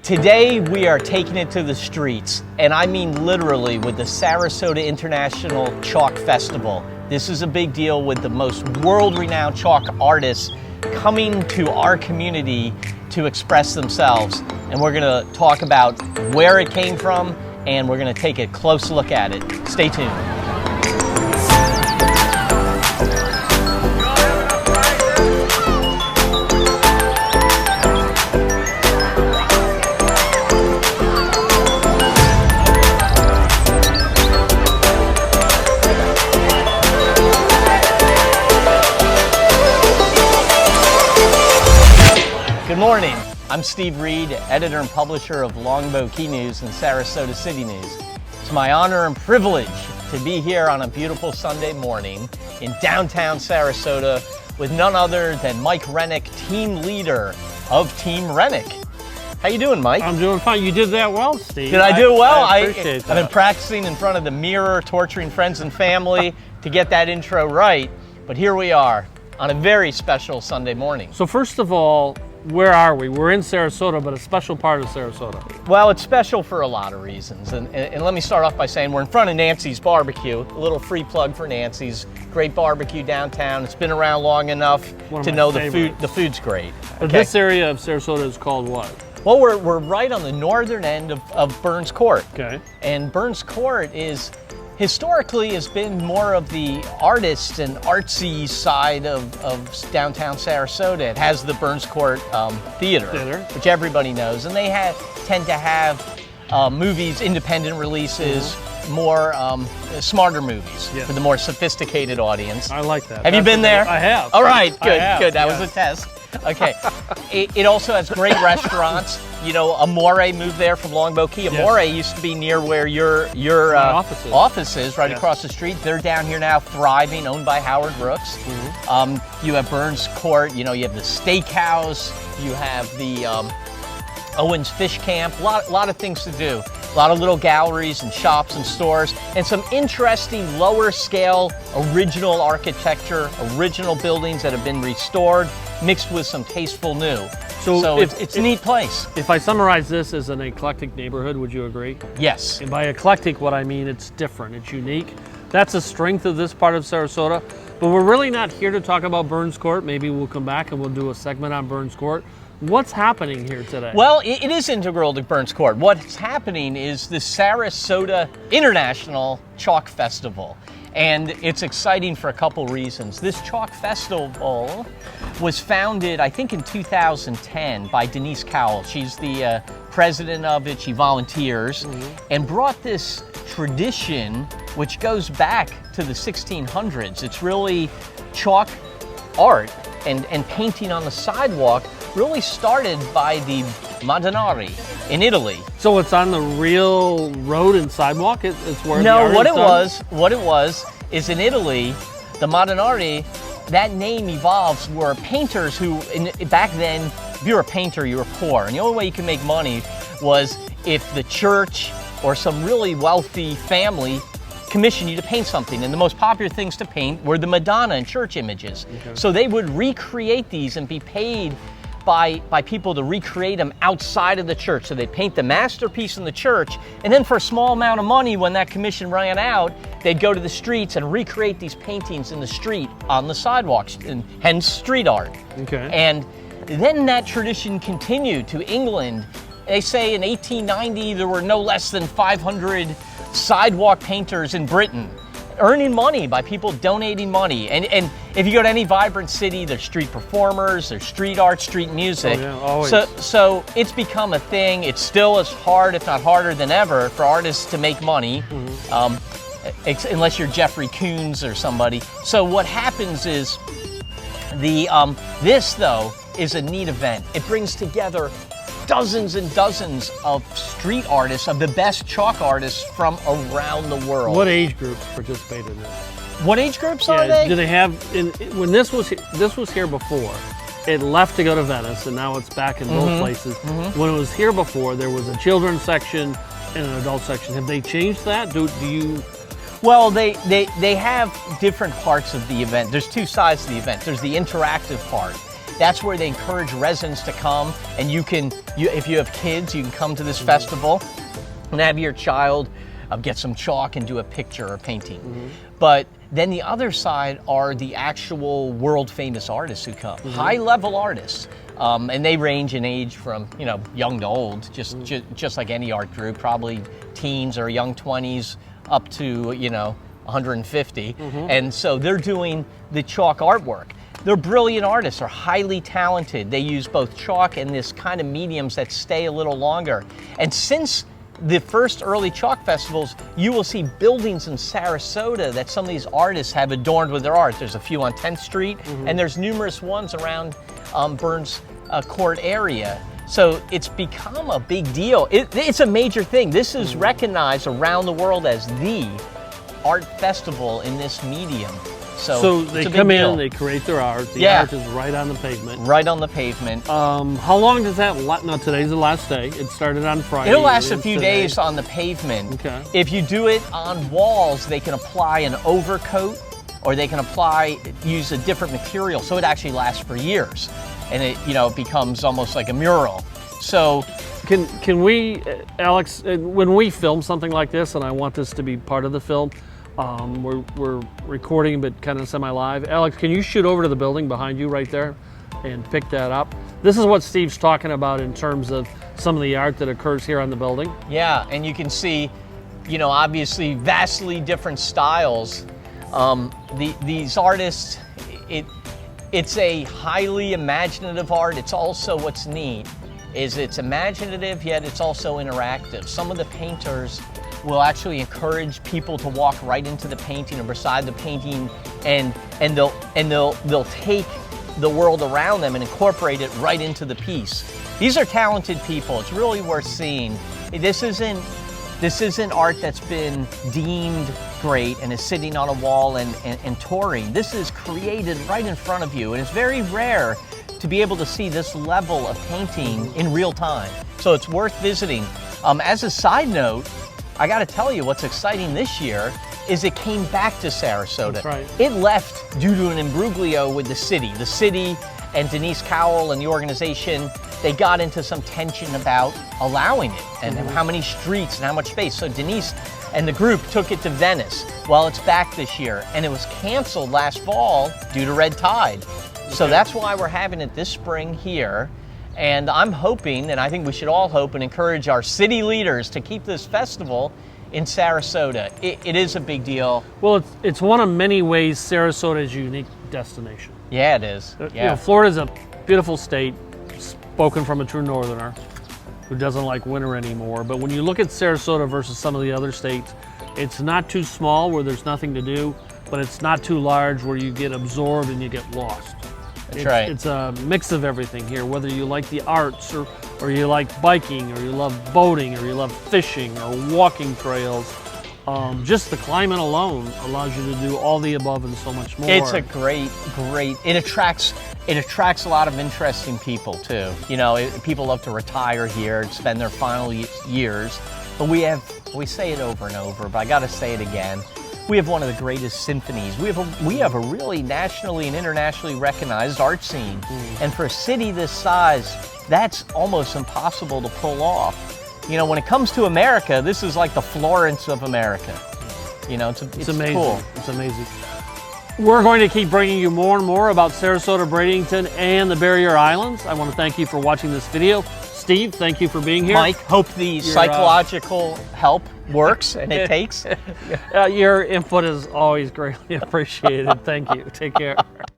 Today we are taking it to the streets, and I mean literally, with the Sarasota International Chalk Festival. This is a big deal with the most world-renowned chalk artists coming to our community to express themselves. And we're going to talk about where it came from, and we're going to take a close look at it. Stay tuned. Good morning. I'm Steve Reed, editor and publisher of Longbow Key News and Sarasota City News. It's my honor and privilege to be here on a beautiful Sunday morning in downtown Sarasota with none other than Mike Rennick, team leader of Team Rennick. How you doing, Mike? I'm doing fine. You did that well, Steve. Did I do well? I appreciate that. I've been practicing in front of the mirror, torturing friends and family to get that intro right, but here we are on a very special Sunday morning. So first of all, where are we? We're in Sarasota, but a special part of Sarasota. Well, it's special for a lot of reasons. And let me start off by saying we're in front of Nancy's Barbecue, a little free plug for Nancy's. Great barbecue downtown. It's been around long enough to know the food's great. But this area of Sarasota is called what? Well, we're right on the northern end of Burns Court. Okay. And Burns Court historically has been more of the artist and artsy side of downtown Sarasota. It has the Burns Court Theater, which everybody knows, and they tend to have movies, independent releases, more smarter movies for the more sophisticated audience. I like that. Have you been there? I have. All right, good. That yes. was a test. Okay. It also has great restaurants. You know, Amore moved there from Longbow Key. Amore used to be near where your office is, right across the street. They're down here now, thriving, owned by Howard Brooks. You have Burns Court. You know, you have the steakhouse. You have the Owens Fish Camp. A lot of things to do. A lot of little galleries and shops and stores, and some interesting lower scale original architecture, original buildings that have been restored, mixed with some tasteful new. So it's a neat place. If I summarize this as an eclectic neighborhood, would you agree? Yes. And by eclectic, what I mean, it's different, it's unique. That's a strength of this part of Sarasota. But we're really not here to talk about Burns Court. Maybe we'll come back and we'll do a segment on Burns Court. What's happening here today? Well, it is integral to Burns Court. What's happening is the Sarasota International Chalk Festival. And it's exciting for a couple reasons. This Chalk Festival was founded, I think, in 2010 by Denise Cowell. She's the president of it. She volunteers and brought this tradition, which goes back to the 1600s. It's really chalk art and painting on the sidewalk, really started by the Modenari in Italy. So it's on the real road and sidewalk? It's where what it was is in Italy, the Modenari, that name evolves, were painters who, back then, if you were a painter, you were poor. And the only way you could make money was if the church or some really wealthy family commissioned you to paint something. And the most popular things to paint were the Madonna and church images. Okay. So they would recreate these and be paid by people to recreate them outside of the church. So they'd paint the masterpiece in the church, and then for a small amount of money, when that commission ran out, they'd go to the streets and recreate these paintings in the street, on the sidewalks, and hence street art. Okay. And then that tradition continued to England. They say in 1890 there were no less than 500 sidewalk painters in Britain, earning money by people donating money. And if you go to any vibrant city, there's street performers, there's street art, street music. Oh, yeah, always. So it's become a thing. It's still as hard, if not harder than ever, for artists to make money, unless you're Jeffrey Koons or somebody. So what happens is, this though is a neat event. It brings together dozens and dozens of street artists, of the best chalk artists from around the world. What age groups participate in this? What age groups are they? Do they have, when this was here before, it left to go to Venice, and now it's back in both places. When it was here before, there was a children's section and an adult section. Have they changed that? Do you? Well, they have different parts of the event. There's two sides to the event. There's the interactive part. that's where they encourage residents to come, and if you have kids, you can come to this festival and have your child get some chalk and do a picture or painting. But then the other side are the actual world famous artists who come, high level artists. And they range in age from, young to old, just like any art group, probably teens or young 20s up to, 150. And so they're doing the chalk artwork. They're brilliant artists, are highly talented. They use both chalk and this kind of mediums that stay a little longer. And since the first early chalk festivals, you will see buildings in Sarasota that some of these artists have adorned with their art. There's a few on 10th Street, and there's numerous ones around Burns Court area. So it's become a big deal. It's a major thing. This is recognized around the world as the art festival in this medium. So they come in, they create their art. The art is right on the pavement. Right on the pavement. How long does that last? No, today's the last day. It started on Friday. It'll last a few days on the pavement. Okay. If you do it on walls, they can apply an overcoat, or they can use a different material, so it actually lasts for years, and it becomes almost like a mural. So can we, Alex, when we film something like this, and I want this to be part of the film, we're recording but kind of semi-live. Alex, can you shoot over to the building behind you right there and pick that up? This is what Steve's talking about in terms of some of the art that occurs here on the building. Yeah, and you can see, obviously vastly different styles. These artists, it's a highly imaginative art. It's also, what's neat is it's imaginative, yet it's also interactive. Some of the painters will actually encourage people to walk right into the painting or beside the painting, and they'll take the world around them and incorporate it right into the piece. These are talented people. It's really worth seeing. This isn't art that's been deemed great and is sitting on a wall and touring. This is created right in front of you, and it's very rare to be able to see this level of painting in real time. So it's worth visiting. As a side note, I got to tell you, what's exciting this year is it came back to Sarasota. That's right. It left due to an imbroglio with the city. The city and Denise Cowell and the organization, they got into some tension about allowing it and how many streets and how much space. So Denise and the group took it to Venice. Well, it's back this year, and it was canceled last fall due to red tide. So that's why we're having it this spring here. And I'm hoping, and I think we should all hope and encourage our city leaders to keep this festival in Sarasota. It is a big deal. Well, it's one of many ways Sarasota is a unique destination. Yeah, it is. Yeah. Florida's a beautiful state, spoken from a true northerner who doesn't like winter anymore. But when you look at Sarasota versus some of the other states, it's not too small where there's nothing to do, but it's not too large where you get absorbed and you get lost. That's right. It's a mix of everything here, whether you like the arts or you like biking or you love boating or you love fishing or walking trails. Just the climate alone allows you to do all the above and so much more. It's a great, it attracts a lot of interesting people too. People love to retire here, spend their final years, but we say it over and over, but I gotta say it again. We have one of the greatest symphonies. We have a really nationally and internationally recognized art scene. And for a city this size, that's almost impossible to pull off. When it comes to America, this is like the Florence of America. It's amazing. Cool. It's amazing. We're going to keep bringing you more and more about Sarasota, Bradenton, and the Barrier Islands. I want to thank you for watching this video. Steve, thank you for being here. Mike, hope the psychological help works and it takes. Your input is always greatly appreciated. Thank you. Take care.